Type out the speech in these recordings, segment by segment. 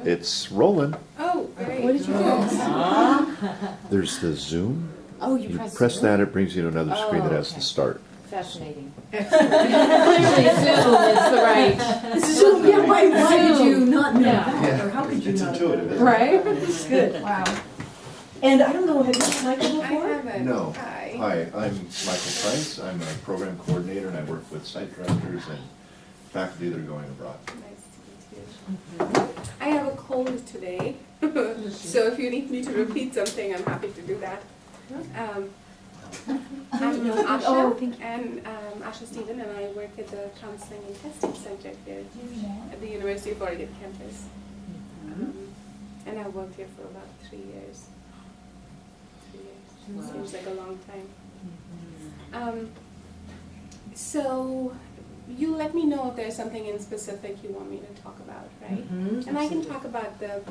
It's rolling. Oh, great. What did you do? There's the Zoom. Oh, you You pressed press Zoom? that, it brings you to another screen that Oh, has okay. the start. Fascinating. Clearly Zoom is the right. Zoom, yeah, why did you not know Yeah. that? Or how could you It's not? intuitive, isn't it? Right? Good, wow. And I don't know, have you met Michael I before? haven't. No. Hi. Hi, I'm Michael Price. I'm a program coordinator and I work with site directors and faculty that are going abroad. Nice to meet you. I have a cold today, so if you need me to repeat something, I'm happy to do that. I'm Asha, Oh, thank you. and Asha Stephen, and I work at the Counseling and Testing Center here at the University of Oregon campus. And I've worked here for about 3 years. 3 years. Wow. Seems like a long time. So you let me know if there's something in specific you want me to talk about, right? And I can talk about the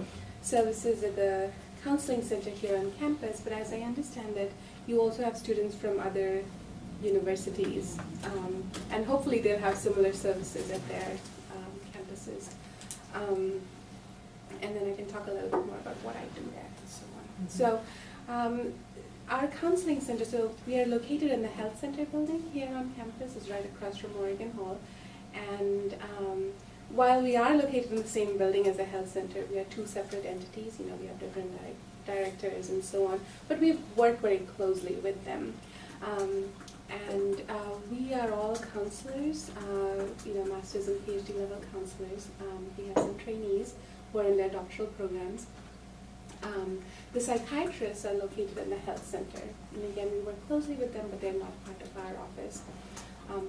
services at the counseling center here on campus, but as I understand it, you also have students from other universities, and hopefully they'll have similar services at their campuses. And then I can talk a little bit more about what I do there and so on. So our counseling center, so we are located in the Health Center building here on campus. It's right across from Oregon Hall. And while we are located in the same building as the Health Center, we are two separate entities. You know, we have different directors and so on. But we work very closely with them. And we are all counselors, master's and PhD level counselors. We have some trainees who are in their doctoral programs. The psychiatrists are located in the health center. And again, we work closely with them, but they're not part of our office.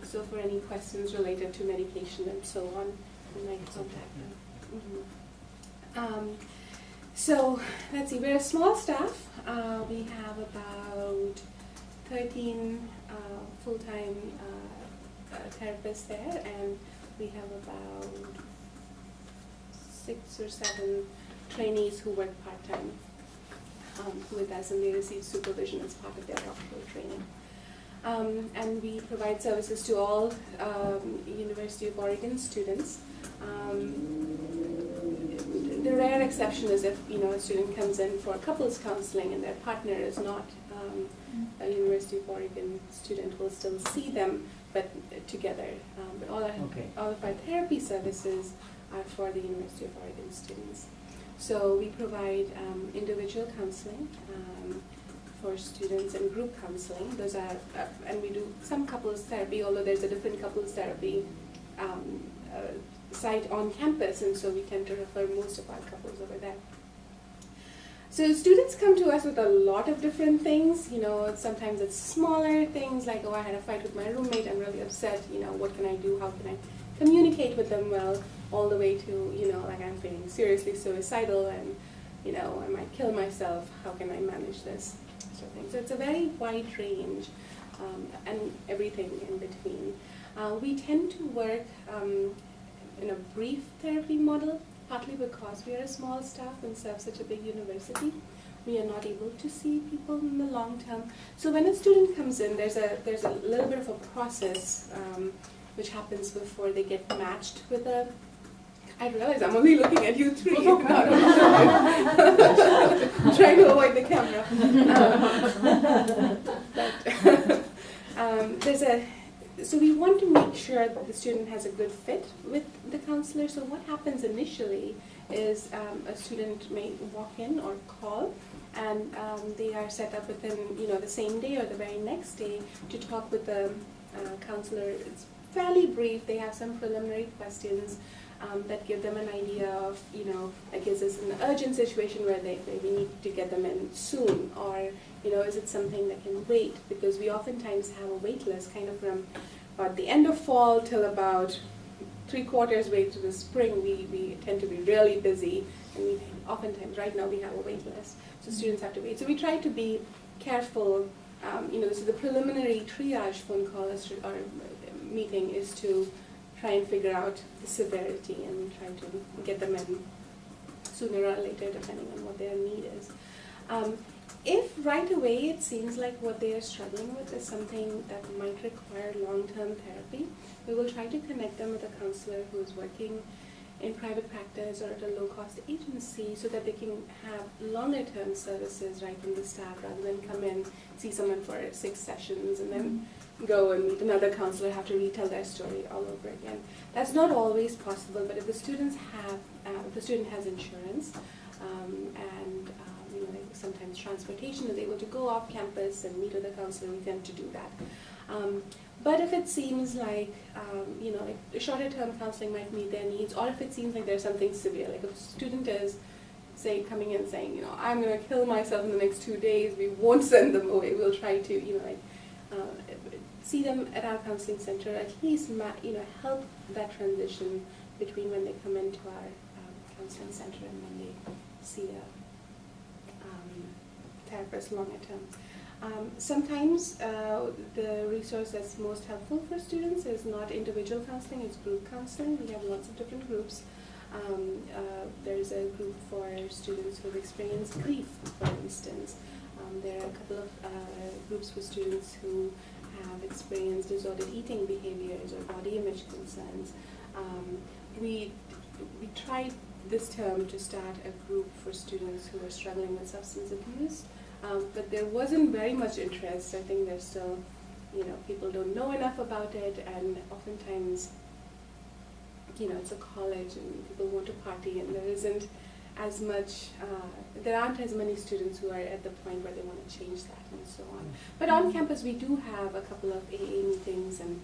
So for any questions related to medication and so on, you might contact them. So let's see, we're a small staff. We have about 13 full-time therapists there, and we have about 6 or 7 trainees who work part-time with us, and they receive supervision as part of their doctoral training. And we provide services to all University of Oregon students. The rare exception is if a student comes in for couples counseling and their partner is not a University of Oregon student, we'll still see them, but together. But all of our therapy services are for the University of Oregon students. So we provide individual counseling for students and group counseling. Those are, and we do some couples therapy, although there's a different couples therapy site on campus, and so we tend to refer most of our couples over there. So students come to us with a lot of different things. Sometimes it's smaller things like, oh, I had a fight with my roommate, I'm really upset, what can I do, how can I communicate with them well, all the way to, like I'm feeling seriously suicidal and, I might kill myself, how can I manage this sort of thing. So it's a very wide range and everything in between. We tend to work in a brief therapy model, partly because we are a small staff and serve such a big university. We are not able to see people in the long term. So when a student comes in, there's a little bit of a process which happens before they get matched with a. I realize I'm only looking at you three. I'm trying to avoid the camera. So we want to make sure that the student has a good fit with the counselor. So what happens initially is a student may walk in or call, and they are set up within the same day or the very next day to talk with the counselor. It's fairly brief. They have some preliminary questions that give them an idea of, like, is this an urgent situation where we need to get them in soon, or is it something that can wait? Because we oftentimes have a wait list kind of from about the end of fall till about 3/4 way to the spring. We tend to be really busy, and we oftentimes right now we have a wait list, so students have to wait. So we try to be careful. So the preliminary triage phone call or meeting is to try and figure out the severity and try to get them in sooner or later, depending on what their need is. If right away it seems like what they are struggling with is something that might require long-term therapy, we will try to connect them with a counselor who is working in private practice or at a low-cost agency so that they can have longer-term services right from the start rather than come in, see someone for 6 sessions and then go and meet another counselor, have to retell their story all over again. That's not always possible, but if the students have, if the student has insurance and you know, like sometimes transportation is able to go off campus and meet with a counselor, we tend to do that. But if it seems like, you know, like shorter term counseling might meet their needs, or if it seems like there's something severe, like if a student is, say, coming in saying, you know, I'm going to kill myself in the next 2 days, we won't send them away, we'll try to, you know, like, see them at our counseling center, at least, you know, help that transition between when they come into our counseling center and when they see a therapist longer term. Sometimes the resource that's most helpful for students is not individual counseling, it's group counseling. We have lots of different groups. There's a group for students who have experienced grief, for instance. There are a couple of groups for students who have experienced disordered eating behaviors or body image concerns. We tried this term to start a group for students who are struggling with substance abuse. But there wasn't very much interest. I think there's still, you know, people don't know enough about it, and oftentimes, you know, it's a college and people want to party, and there isn't as much, there aren't as many students who are at the point where they want to change that and so on. But on campus we do have a couple of AA meetings and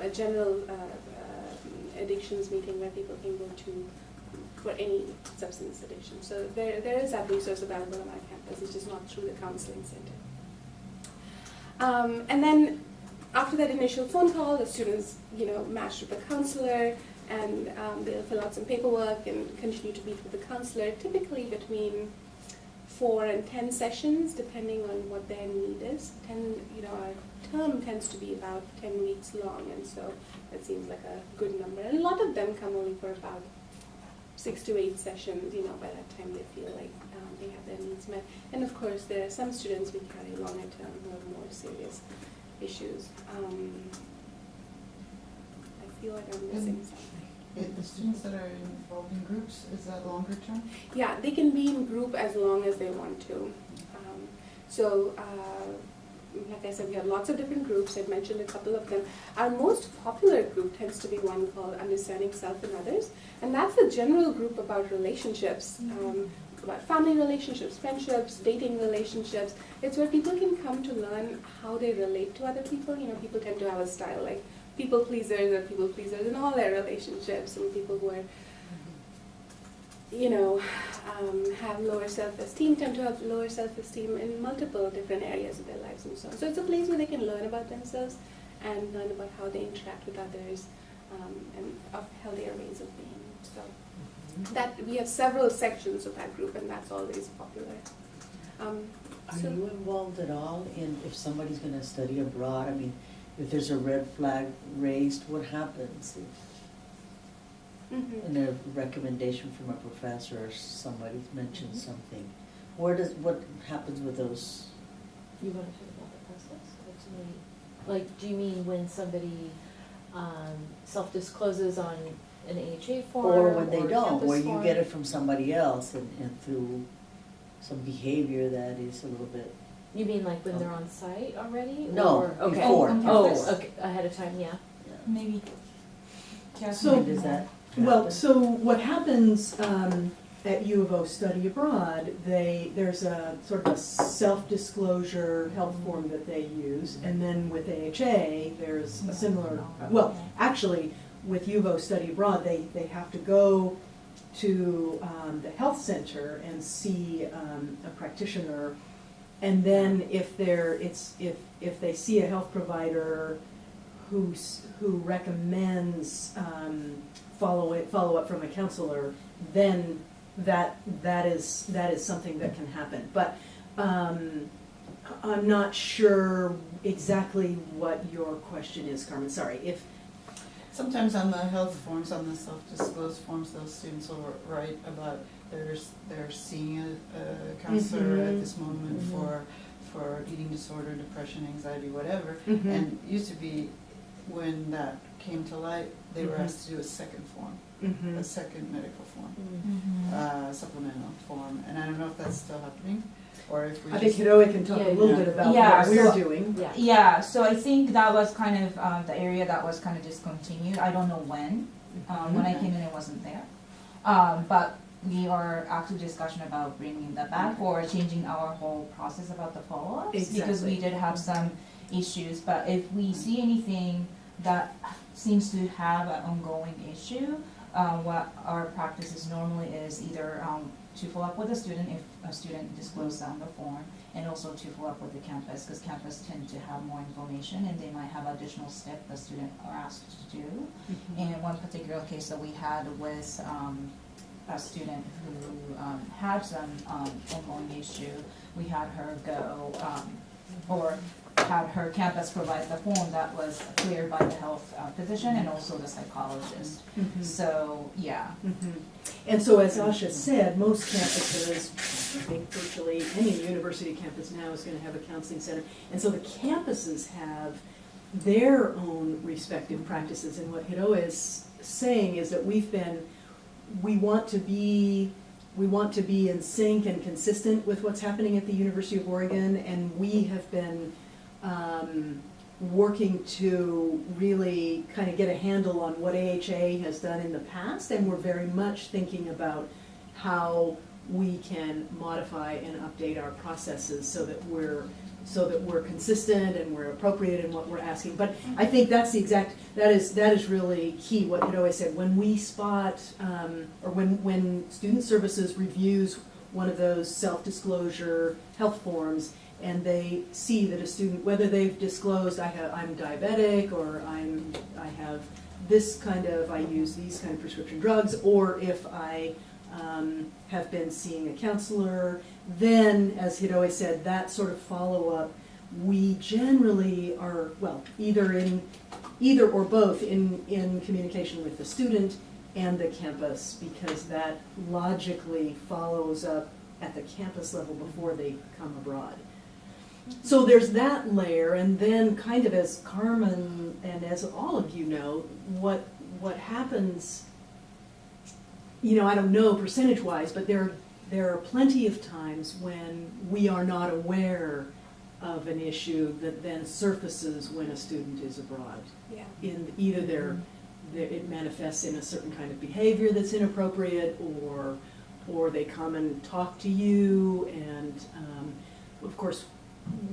a general addictions meeting where people can go to for any substance addiction. So there is that resource available on our campus. It's just not through the counseling center. And then after that initial phone call, the students, you know, match with the counselor, and they'll fill out some paperwork and continue to meet with the counselor, typically between 4 and 10 sessions, depending on what their need is. You know, our term tends to be about 10 weeks long, and so that seems like a good number. And a lot of them come only for about 6 to 8 sessions, you know, by that time they feel like they have their needs met. And of course, there are some students we carry longer term who have more serious issues. I feel like I'm missing something. The students that are involved in groups, is that longer term? Yeah, they can be in group as long as they want to. Like I said, we have lots of different groups. I've mentioned a couple of them. Our most popular group tends to be one called Understanding Self and Others, and that's a general group about relationships, about family relationships, friendships, dating relationships. It's where people can come to learn how they relate to other people. You know, people tend to have a style like people pleasers or people pleasers in all their relationships, and people who are, you know, have lower self-esteem tend to have lower self-esteem in multiple different areas of their lives and so on. So it's a place where they can learn about themselves and learn about how they interact with others and of healthier ways of being. So that we have several sections of that group, and that's always popular. Are you involved at all in if somebody's going to study abroad? I mean, if there's a red flag raised, what happens if in a recommendation from a professor or somebody mentions something? What happens with those? You want to talk about the process? Like, do you mean when somebody self-discloses on an AHA form? Or when they don't, campus where you form? get it from somebody else and through some behavior that is a little bit. You mean like when they're on site already? No, Or, okay. before. Oh, okay, ahead of time, yeah. Maybe. So does that Well, happen? so what happens at U of O Study Abroad, there's a sort of a self-disclosure health form that they use, and then with AHA, there's a similar, well, actually, with U of O Study Abroad, they have to go to the health center and see a practitioner, and then if they see a health provider who recommends follow up from a counselor, then that is something that can happen. But I'm not sure exactly what your question is, Carmen. Sorry. If Sometimes on the health forms, on the self-disclosed forms, those students will write about they're seeing a counselor at this moment for eating disorder, depression, anxiety, whatever. And it used to be when that came to light, they were asked to do a second form. Mhm. a second medical form, Mm-hmm. supplemental form, and I don't know if that's still happening, or if we I think just. Hiroe can talk a little Yeah. bit about Yeah, what we're so- doing. Yeah. Yeah, so I think that was kind of the area that was kind of discontinued. I don't know when. When I came in, it wasn't there. But we are actually discussion about bringing that back or changing our whole process about the follow-ups. Because we Exactly. did have some issues, but if we see anything that seems to have an ongoing issue, what our practice is normally is either to follow up with a student if a student discloses on the form, and also to follow up with the campus, because campus tend to have more information and they might have additional step the student are asked to do. Mhm. And one particular case that we had with a student who had some ongoing issue, we had her go, or had her campus provide the form that was cleared by the health physician and also the psychologist. Mhm. So, yeah. Mhm. And so as Asha said, most campuses, I think virtually any university campus now is going to have a counseling center. And so the campuses have their own respective practices. And what Hiroe is saying is that we want to be in sync and consistent with what's happening at the University of Oregon, and we have been working to really kind of get a handle on what AHA has done in the past, and we're very much thinking about how we can modify and update our processes so that we're consistent and we're appropriate in what we're asking. But I think that's that is really key, what Hiroe said. When we spot, or when Student Services reviews one of those self-disclosure health forms, and they see that a student, whether they've disclosed, I'm diabetic, or I have this kind of, I use these kind of prescription drugs, or if I have been seeing a counselor, then, as Hiroe said, that sort of follow-up, we generally are, well, either or both in communication with the student and the campus, because that logically follows up at the campus level before they come abroad. So there's that layer, and then kind of as Carmen and as all of you know, what happens, I don't know percentage-wise, but there are plenty of times when we are not aware of an issue that then surfaces when a student is abroad. Yeah. In either it manifests in a certain kind of behavior that's inappropriate, or they come and talk to you, and of course,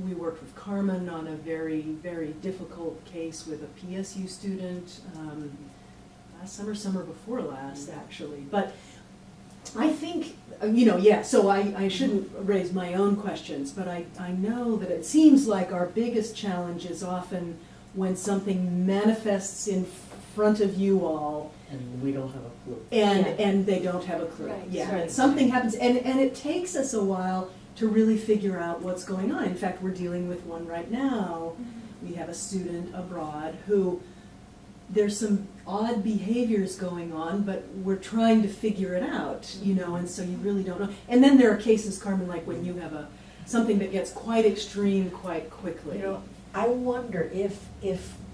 we worked with Carmen on a very, very difficult case with a PSU student last summer before last, actually. But I think, so I shouldn't raise my own questions, but I know that it seems like our biggest challenge is often when something manifests in front of you all, And we don't have a clue. and they don't have a clue. Right, Yeah, right. and something happens, and it takes us a while to really figure out what's going on. In fact, we're dealing with one right now. We have a student abroad who, there's some odd behaviors going on, but we're trying to figure it out, and so you really don't know. And then there are cases, Carmen, like when you have something that gets quite extreme quite quickly. I wonder if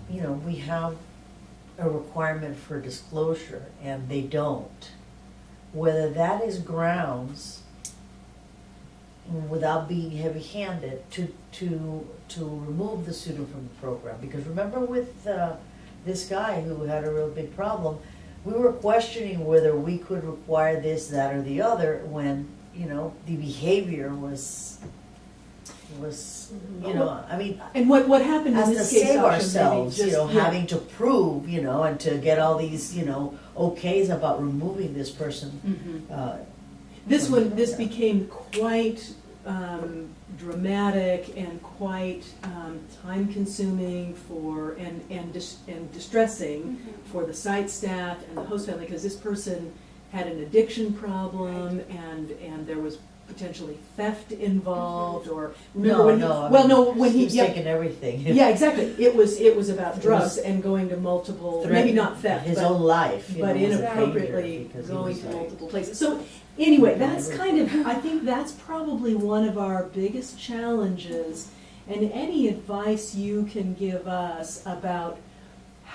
we have a requirement for disclosure and they don't, whether that is grounds, without being heavy-handed, to remove the student from the program. Because remember with this guy who had a real big problem, we were questioning whether we could require this, that, or the other when, the behavior was, I mean, And what happened in as to this case, save Asha, maybe ourselves, just- yeah. having to prove, and to get all these, okays about removing this person. Mhm. This became quite dramatic and quite time-consuming and distressing for the site staff and the host family, because this person had an addiction problem, and there was potentially theft involved, or remember when he was taking everything. yeah, exactly, it was about drugs and going to multiple, maybe not theft, His but own life, but was a inappropriately danger because he going was to like- multiple places. So anyway, that's kind of, I think that's probably one of our biggest challenges. And any advice you can give us about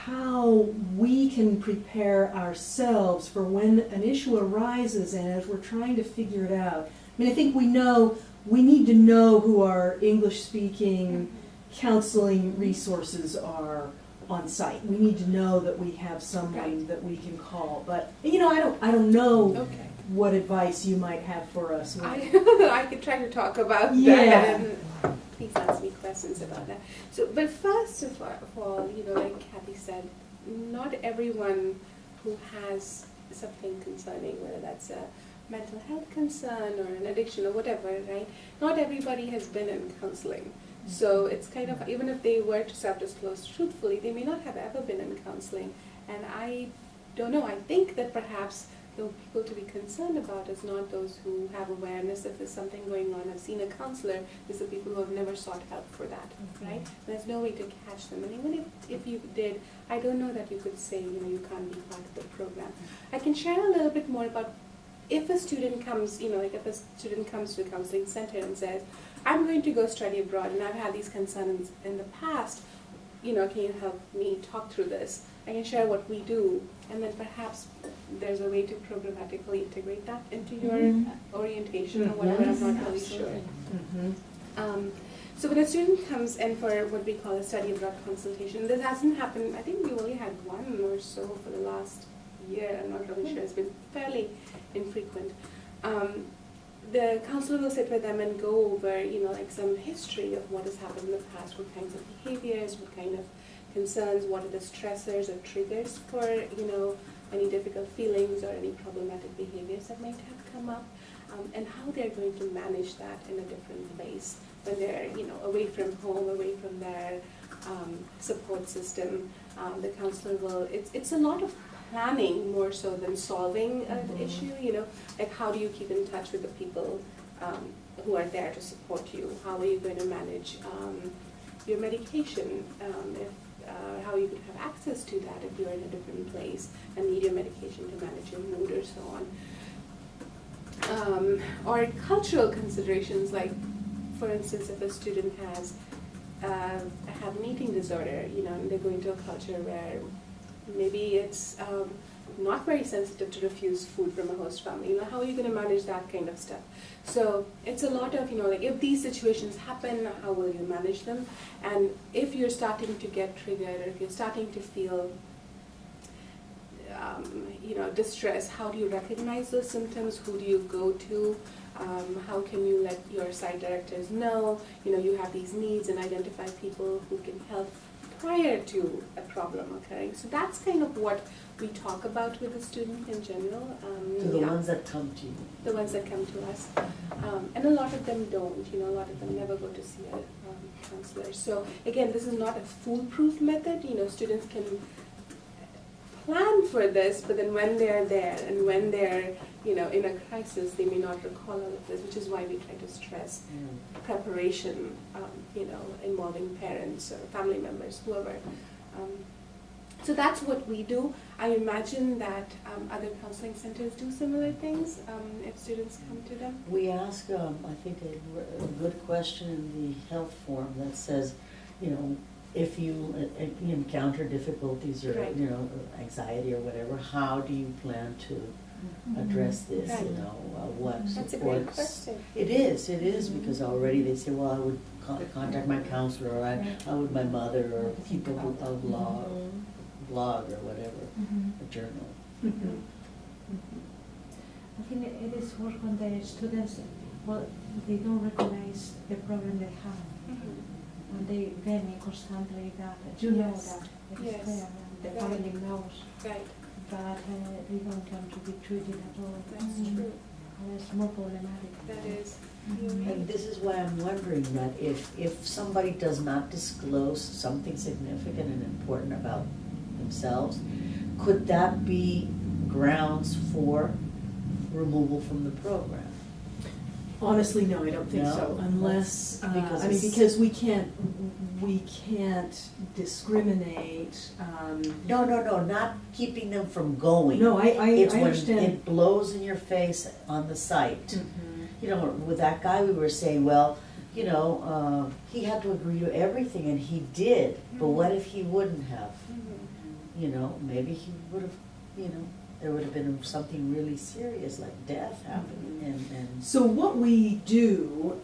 how we can prepare ourselves for when an issue arises and as we're trying to figure it out. I mean, I think we need to know who our English-speaking counseling resources are on site. We need to know that we have someone Right. that we can call. But, you know, I don't know Okay. what advice you might have for us. I could try to talk about Yeah. that, and please ask me questions about that. So, but first of all, you know, like Kathy said, not everyone who has something concerning, whether that's a mental health concern or an addiction or whatever, right? Not everybody has been in counseling. So it's kind of, even if they were to self-disclose truthfully, they may not have ever been in counseling. And I don't know, I think that perhaps the people to be concerned about is not those who have awareness if there's something going on. I've seen a counselor, it's the people who have never sought help for that, right? There's no way to catch them. And even if you did, I don't know that you could say, you know, you can't be part of the program. I can share a little bit more about if a student comes, you know, like if a student comes to the counseling center and says, I'm going to go study abroad and I've had these concerns in the past, you know, can you help me talk through this? I can share what we do, and then perhaps there's a way to programmatically integrate that into your orientation or whatever, I'm not really sure. So when a student comes in for what we call a study abroad consultation, this hasn't happened, I think we only had one or so for the last year, I'm not really sure, it's been fairly infrequent. The counselor will sit with them and go over, you know, like some history of what has happened in the past, what kinds of behaviors, what kind of concerns, what are the stressors or triggers for, you know, any difficult feelings or any problematic behaviors that might have come up, and how they're going to manage that in a different place when they're, you know, away from home, away from their support system. The counselor will, it's a lot of planning more so than solving an issue, you know, like how do you keep in touch with the people who are there to support you? How are you going to manage your medication? How you could have access to that if you're in a different place and need your medication to manage your mood or so on. Or cultural considerations, like, for instance, if a student has an eating disorder, you know, and they're going to a culture where maybe it's not very sensitive to refuse food from a host family. You know, how are you going to manage that kind of stuff? So it's a lot of, you know, like if these situations happen, how will you manage them? And if you're starting to get triggered, or if you're starting to feel, you know, distress, how do you recognize those symptoms? Who do you go to? How can you let your site directors know, you know, you have these needs, and identify people who can help prior to a problem occurring. So that's kind of what we talk about with the student in general. To the ones that come to you. The ones that come to us. And a lot of them don't, you know, a lot of them never go to see a counselor. So again, this is not a foolproof method. You know, students can plan for this, but then when they're there and when they're, you know, in a crisis, they may not recall all of this, which is why we try to stress preparation, you know, involving parents or family members, whoever. So that's what we do. I imagine that other counseling centers do similar things if students come to them. We ask, I think, a good question in the health form that says, you know, if you encounter difficulties or, Right. you know, anxiety or whatever, how do you plan to address this, Right. you know, what That's a great supports? question. It is, because already they say, well, I would contact my counselor, or I would my mother, or people who blog or whatever, a journal. I think it is work when the students, well, they don't recognize the problem they have. And they tell me constantly that you know Yes. that it is Yes. there, and the Right. family knows, Right, but they don't come to be treated at all. that's true. And it's more problematic. That is. And this is why I'm wondering that if somebody does not disclose something significant and important about themselves, could that be grounds for removal from the program? Honestly, no, I don't think No? so, unless, Because I mean, it's- because we can't discriminate. No, not keeping them from going. No, I It's when understand. it blows in your face on the site. Mhm. You know, with that guy, we were saying, well, you know, he had to agree to everything, and he did, but what if he wouldn't have? you know, maybe he would have, you know, there would have been something really serious like death happening and So what we do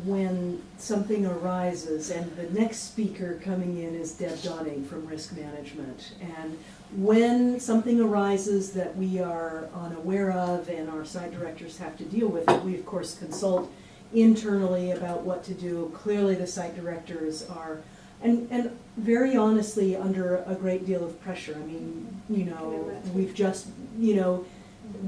when something arises, and the next speaker coming in is Deb Donning from Risk Management, and when something arises that we are unaware of and our site directors have to deal with it, we of course consult internally about what to do. Clearly the site directors are, and very honestly, under a great deal of pressure. I mean, you know, we've just, you know,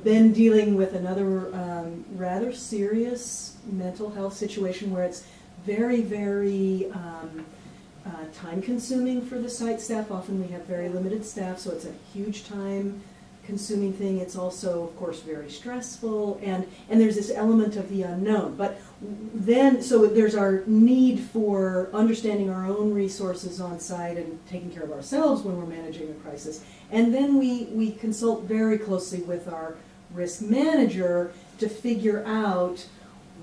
been dealing with another rather serious mental health situation where it's very, very time-consuming for the site staff. Often we have very limited staff, so it's a huge time-consuming thing. It's also, of course, very stressful, and there's this element of the unknown. But then, so there's our need for understanding our own resources on site and taking care of ourselves when we're managing a crisis. And then we consult very closely with our risk manager to figure out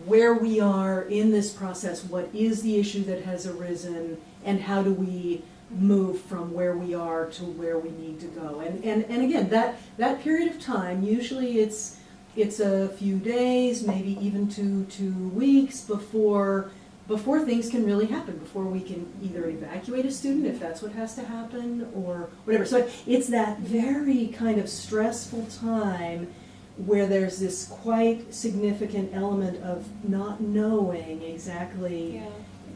where we are in this process, what is the issue that has arisen, and how do we move from where we are to where we need to go. And again, that period of time, usually it's a few days, maybe even 2 weeks before things can really happen, before we can either evacuate a student if that's what has to happen or whatever. So it's that very kind of stressful time where there's this quite significant element of not knowing exactly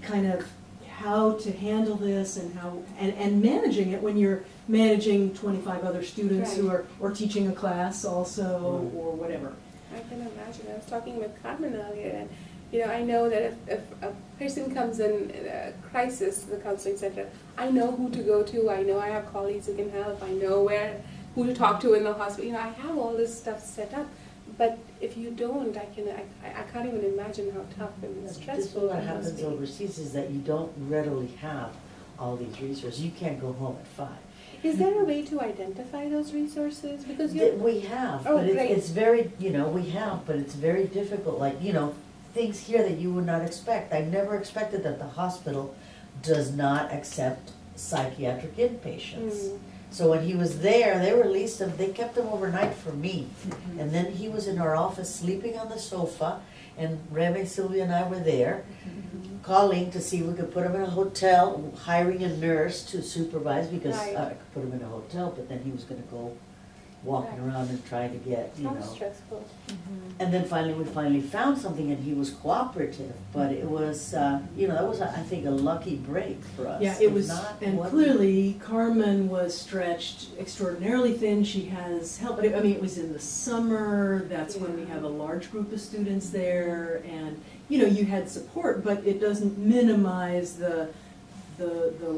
kind of how to handle this and how and managing it when you're managing 25 other students who are or teaching a class also or whatever. I can imagine. I was talking with Carmen earlier, and you know, I know that if a person comes in a crisis to the counseling center, I know who to go to. I know I have colleagues who can help. I know who to talk to in the hospital. You know, I have all this stuff set up. But if you don't, I can't even imagine how tough and stressful what that must happens be. overseas is that you don't readily have all these resources. You can't go home at 5. Is there a way to identify those resources? Because We have, Oh, but great. it's very, you know, we have, but it's very difficult. Like, you know, things here that you would not expect. I never expected that the hospital does not accept psychiatric inpatients. So when he was there, they released him, they kept him overnight for me. And then he was in our office sleeping on the sofa, and Remy, Sylvia and I were there, calling to see if we could put him in a hotel, hiring a nurse to supervise, because Right. I could put him in a hotel, but then he was gonna go walking Right. around and trying to get, you How know. stressful. And then we finally found something, and he was cooperative, but it was, you know, that was, I think, a lucky break for us. Yeah, it If was, not, and what- clearly Carmen was stretched extraordinarily thin. She has help, but I mean, it was in the summer, that's when we have a large group of students there, and, you know, you had support, but it doesn't minimize the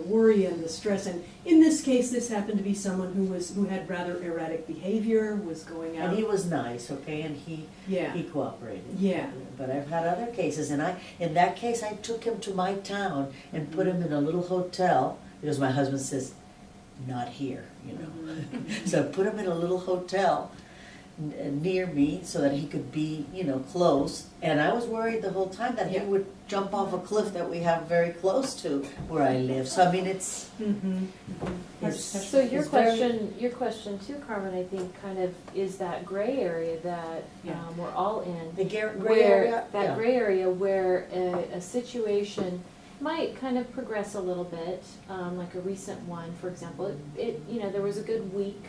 worry and the stress. And in this case, this happened to be someone who had rather erratic behavior, was going out. And he was nice, okay, and he cooperated. Yeah. But I've had other cases, and in that case, I took him to my town and put him in a little hotel, because my husband says, not here, you know. So I put him in a little hotel near me so that he could be, you know, close. And I was worried the whole time that he would jump off a cliff that we have very close to where I live. So I mean, it's, So your it's very- question too, Carmen, I think kind of is that gray area that we're all in. the gray Where, area. that yeah. gray area where a situation might kind of progress a little bit, like a recent one, for example. It you know, there was a good week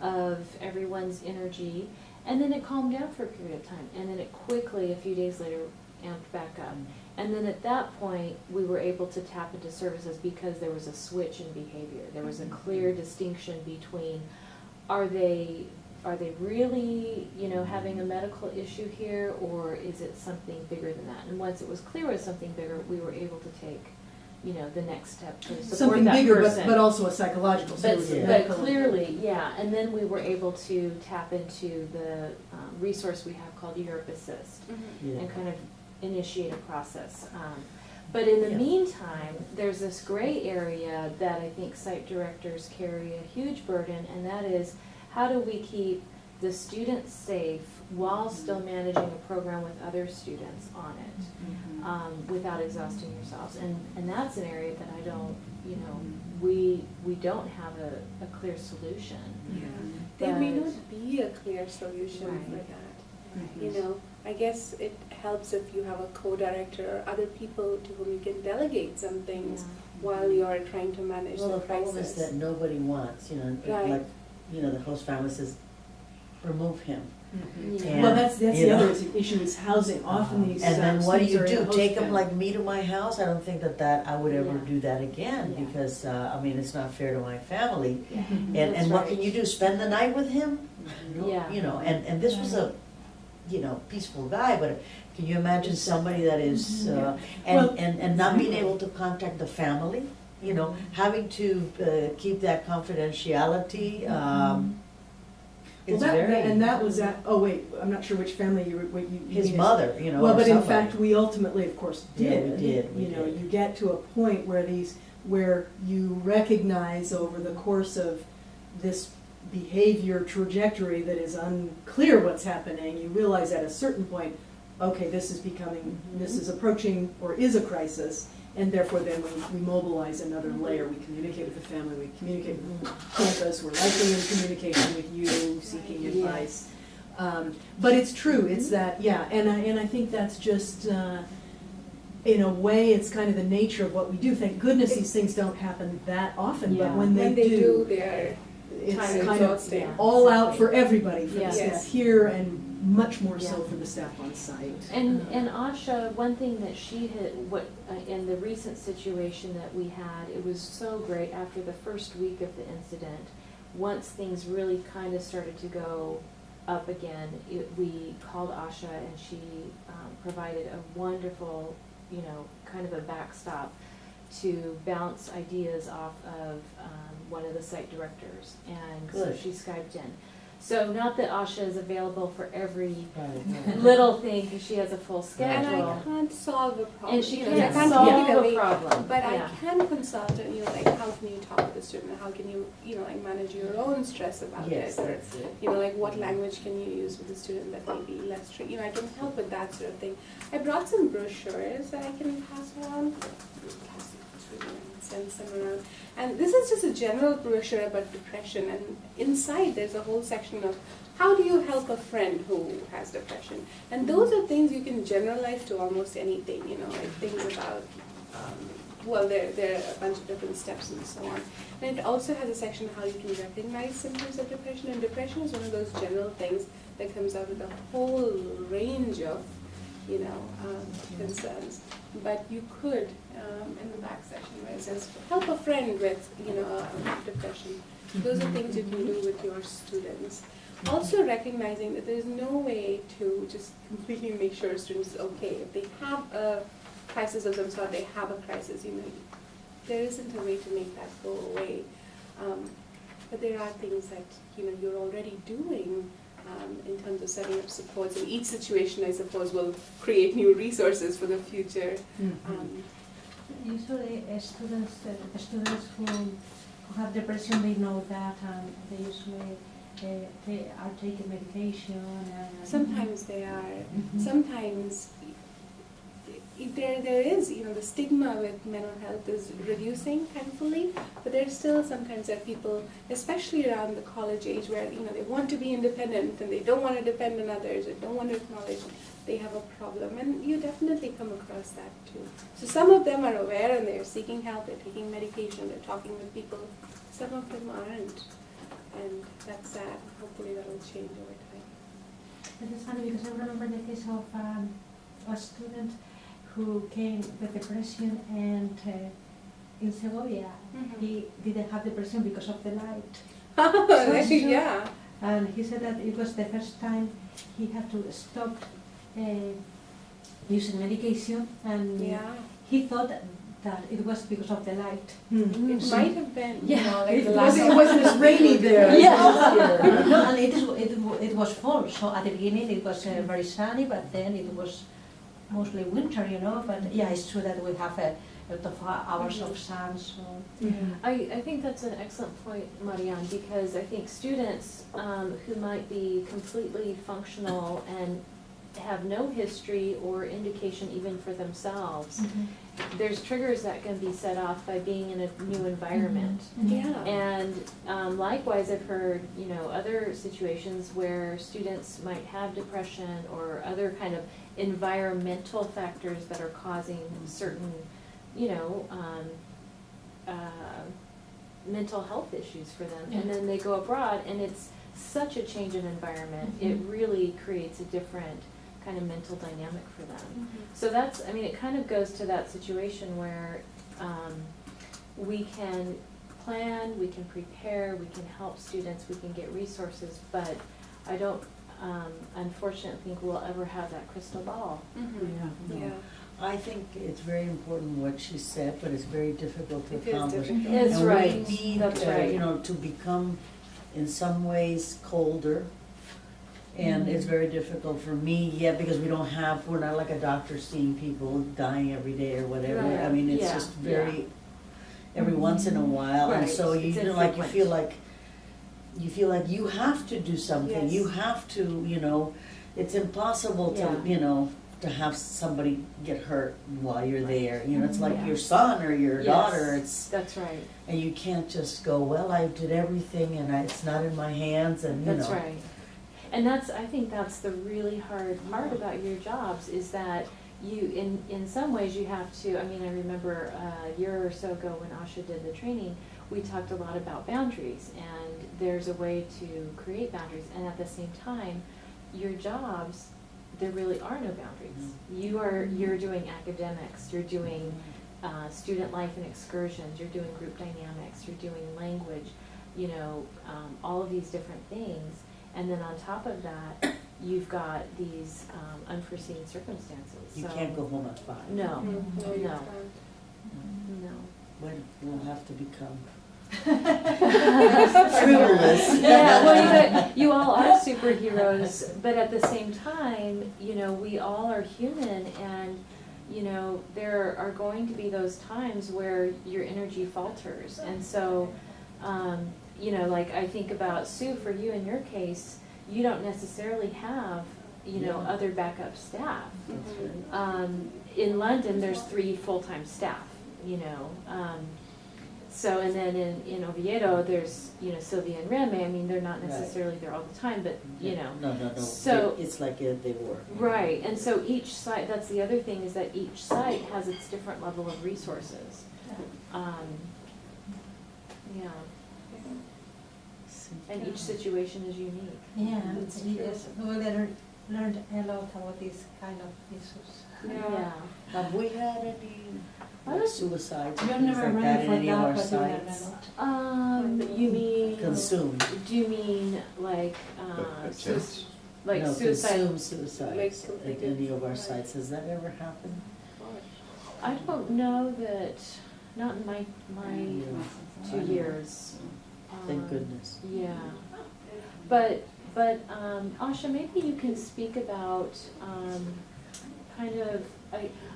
of everyone's energy, and then it calmed down for a period of time, and then it quickly, a few days later, amped back up. And then at that point, we were able to tap into services because there was a switch in behavior. There was a clear distinction between, are they really, you know, having a medical issue here, or is it something bigger than that? And once it was clear it was something bigger, we were able to take, you know, the next step to support Something that bigger, person. but also a psychological. So it was a But medical- clearly, yeah, and then we were able to tap into the resource we have called Europe Assist Yeah. and kind of initiate a process. But in the Yeah. meantime, there's this gray area that I think site directors carry a huge burden, and that is, how do we keep the students safe while still managing a program with other students on it, without exhausting yourselves? And that's an area that I don't, you know, we don't have a clear solution. Yeah. There may But- not be a clear solution for Right. that. You know, I guess it helps if you have a co-director or other people to whom you can delegate some things Yeah. while you're trying to manage Well, the the problem is crisis. that nobody wants, Right. like, the host family says, remove him. Yeah. Well, that's the You know. other issue is housing. Often these And then what do students you are in a do? host Take them family. like me to my house? I don't think that I would ever Yeah. do that again, Yeah. because, it's not fair to my family. Yeah. Mhm. And That's what right. can you do? Spend the night with him? No, Yeah. And this was a, peaceful guy, but can you imagine somebody that is, Well- and not being able to contact the family? Having to keep that confidentiality, Well, it's that, very. and that was at, oh wait, I'm not sure which family you, what you. His mean. mother, Well, or but in somebody. fact, we ultimately, of course, Yeah, did. we did, we You know, did. you get to a point where you recognize over the course of this behavior trajectory that is unclear what's happening, you realize at a certain point, okay, this is becoming, this is approaching or is a crisis, and therefore then we mobilize another layer. We communicate with the family, we communicate with campus, we're likely in communication with you, seeking Yeah. advice. But it's true, it's that, yeah, and I think that's just, in a way, it's kind of the nature of what we do. Thank goodness these things don't happen that often, but Yeah. when When they do, they're it's kind of kind of exhausting. Yeah. all out for everybody, for Yeah. the staff Yes. here and much more so Yeah. for the staff on site. And Asha, one thing that she had, in the recent situation that we had, it was so great after the first week of the incident. Once things really kind of started to go up again, we called Asha and she provided a wonderful, kind of a backstop to bounce ideas off of one of the site directors. And so Good. she Skyped in. So not that Asha is available for every Right. little thing, because she has a full And schedule. I can't solve a problem. And she you know, can't I can't solve take it a away, problem. But Yeah. I can consult and like how can you talk with the student? How can you like manage your own stress about Yes, it? Or that's it. like what language can you use with the student that may be less strict? I can help with that sort of thing. I brought some brochures that I can pass around. Send some around. And this is just a general brochure about depression, and inside there's a whole section of how do you help a friend who has depression. And those are things you can generalize to almost anything, like things about, there are a bunch of different steps and so on. And it also has a section how you can recognize symptoms of depression, and depression is one of those general things that comes out with a whole range of, concerns. But you could, in the back section where it says, help a friend with, depression. Those are things you can do with your students. Also recognizing that there's no way to just completely make sure a student is okay. If they have a crisis of some sort, they have a crisis, there isn't a way to make that go away. But there are things that, you're already doing in terms of setting up supports. And each situation, I suppose, will create new resources for the future. Usually, students, the students who have depression, they know that, and they usually they are taking medication. And Sometimes they are. Sometimes there is, the stigma with mental health is reducing, thankfully, but there's still sometimes there are people, especially around the college age, where they want to be independent and they don't want to depend on others or don't want to acknowledge they have a problem, and you definitely come across that too. So some of them are aware and they're seeking help, they're taking medication, they're talking with people. Some of them aren't, and that's sad. Hopefully that will change over time. It is funny because I remember the case of a student who came with depression, and in Segovia he didn't have depression because of the light. Yeah. And he said that it was the first time he had to stop using medication, and Yeah. he thought that it was because of the light. It might have been, Yeah. like It the last wasn't as rainy there. No, and it was fall. So at the beginning it was very sunny, but then it was mostly winter, But yeah, it's true that we have a lot of hours of sun. So I think that's an excellent point, Marianne, because I think students who might be completely functional and have no history or indication even for themselves, Mhm. there's triggers that can be set off by being in a new environment. Yeah. And likewise, I've heard, other situations where students might have depression or other kind of environmental factors that are causing certain, mental health issues for them. And then they go abroad, and it's such a change of environment. It really creates a different kind of mental dynamic for them. So it kind of goes to that situation where we can plan, we can prepare, we can help students, we can get resources, but I don't, unfortunately, think we'll ever have that crystal ball. Yeah, no. Yeah. I think it's very important what she said, but it's very difficult to It is accomplish. difficult. That's And right. we need, That's right. to become, in some ways, colder. And it's very difficult for me, because we're not like a doctor seeing people dying every day or whatever. Right. I mean, it's Yeah, just very, every once in a while, and Right. so you It's feel like, infrequent. you feel like you have to do something, Yes. you have to, it's impossible to, Yeah. to have somebody get hurt while you're there, it's like Yeah. your son or your Yes, daughter, it's, That's right. and you can't just go, well, I did everything and it's not in my hands, and That's right. And I think that's the really hard part about your jobs, is that you, in some ways, you have to, I remember a year or so ago when Asha did the training, we talked a lot about boundaries, and there's a way to create boundaries, and at the same time, your jobs, there really are no boundaries. You're doing academics, you're doing student life and excursions, you're doing group dynamics, you're doing language, all of these different things. And then on top of that, you've got these unforeseen circumstances. You So- can't go home at 5. No, No, you no, can't. no. We'll have to become Frivolous. Yeah, well, you all are superheroes, but at the same time, we all are human, and, there are going to be those times where your energy falters. And so, like I think about Sue, for you in your case, you don't necessarily have, Yeah. other backup staff. That's right. In London, there's 3 full-time staff, so, and then in Oviedo, there's, Sylvia and Remy. They're not Right. necessarily there all the time, but, No. So- It's like they were. Right, and so each site, that's the other thing, is that each site has its different level of resources. Yeah, and each situation is unique. Yeah, That's we true. just learned a lot about these kind of issues. Yeah. Have we had any I like don't- suicides, You're things never like that ready in for any of that, our but you learn a sites? lot. You mean, Consumed. do you mean like, Attempts? like No, suicide? consumed suicides Like at completed any of our suicide. sites. Has that ever happened? I don't know that, not in my Yeah. 2 years. Thank goodness. Yeah, but, Asha, maybe you can speak about, kind of,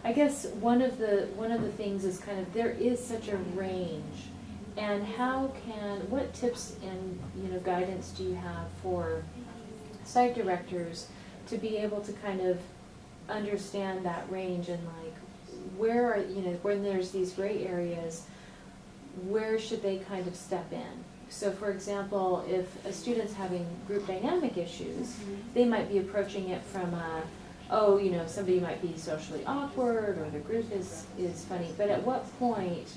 I guess one of the things is kind of, there is such a range, and what tips and, guidance do you have for site directors to be able to kind of understand that range, and like, where are, when there's these gray areas, where should they kind of step in? So for example, if a student's having group dynamic issues, they might be approaching it from somebody might be socially awkward, or the group is funny, but at what point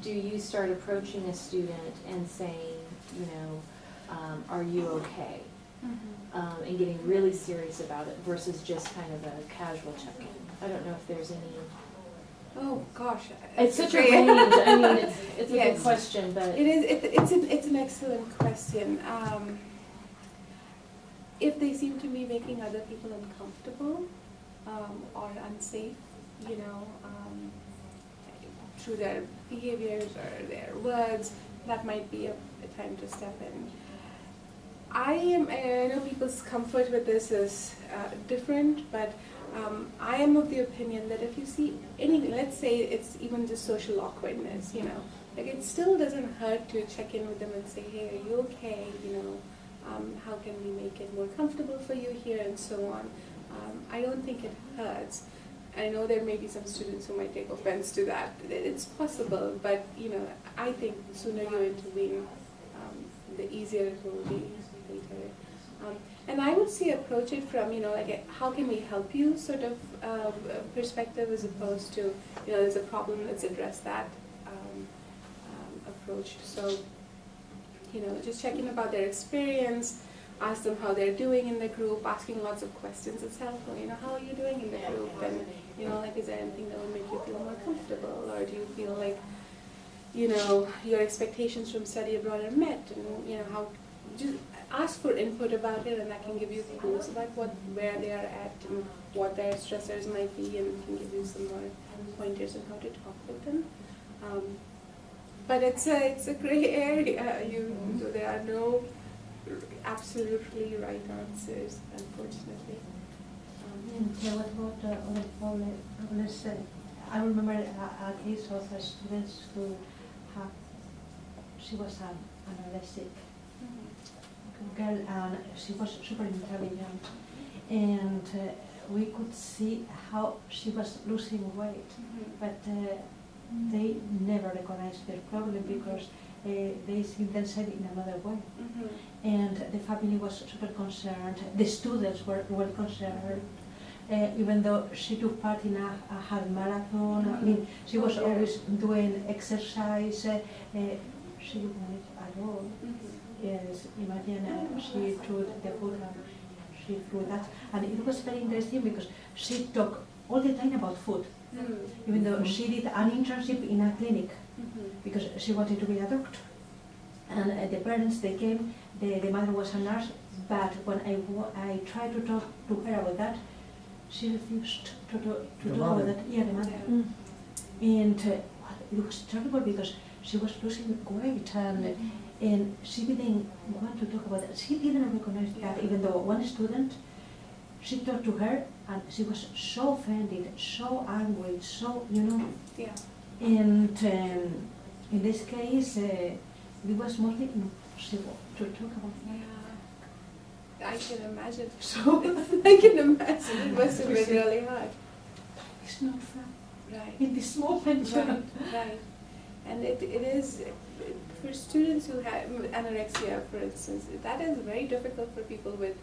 do you start approaching a student and saying, are you okay? And getting really serious about it versus just kind of a casual check-in. I don't know if there's any. Oh, gosh. It's such a great- range. It's a Yes. good question, but. It is, it's an excellent question. If they seem to be making other people uncomfortable, or unsafe, through their behaviors or their words, that might be a time to step in. I know people's comfort with this is different, but I am of the opinion that if you see anything, let's say it's even just social awkwardness, like it still doesn't hurt to check in with them and say, hey, are you okay? How can we make it more comfortable for you here, and so on. I don't think it hurts. I know there may be some students who might take offense to that. It's possible, but I think the sooner you intervene, the easier it will be later. And I would say approach it from how can we help you sort of perspective, as opposed to there's a problem, let's address that approach. So just checking about their experience. Ask them how they're doing in the group, asking lots of questions is helpful. How are you doing in the group? And, is there anything that would make you feel more comfortable? Or do you feel like, your expectations from study abroad are met? And, how, just ask for input about it, and that can give you clues about where they are at and what their stressors might be, and can give you some more pointers on how to talk with them. But it's a gray area. There are no absolutely right answers, unfortunately. What about other problems? I remember a case of a student who she was an anorexic girl, and she was super intelligent, and we could see how she was losing weight, but they never recognized their problem because they see themselves in another way. And the family was super concerned, the students were well concerned, even though she took part in a half marathon. I mean, she was always doing exercise, she didn't eat at all. Yes, imagine she threw the food and she threw that. And it was very interesting because she talked all the time about food, even though she did an internship in a clinic because she wanted to be a doctor. And the parents, they came, the mother was a nurse, but when I tried to talk to her about that, she refused to talk about that. Yeah, the mother. And it was terrible because she was losing weight, and she didn't want to talk about it. She didn't recognize that, even though one student, she talked to her, and she was so offended, so angry, so, Yeah. And in this case, it was mostly impossible to talk about that. Yeah. I can imagine. So I can imagine it must have been really hard. It's not fun. Right. In this moment, Right. And it is, for students who have anorexia, for instance, that is very difficult for people with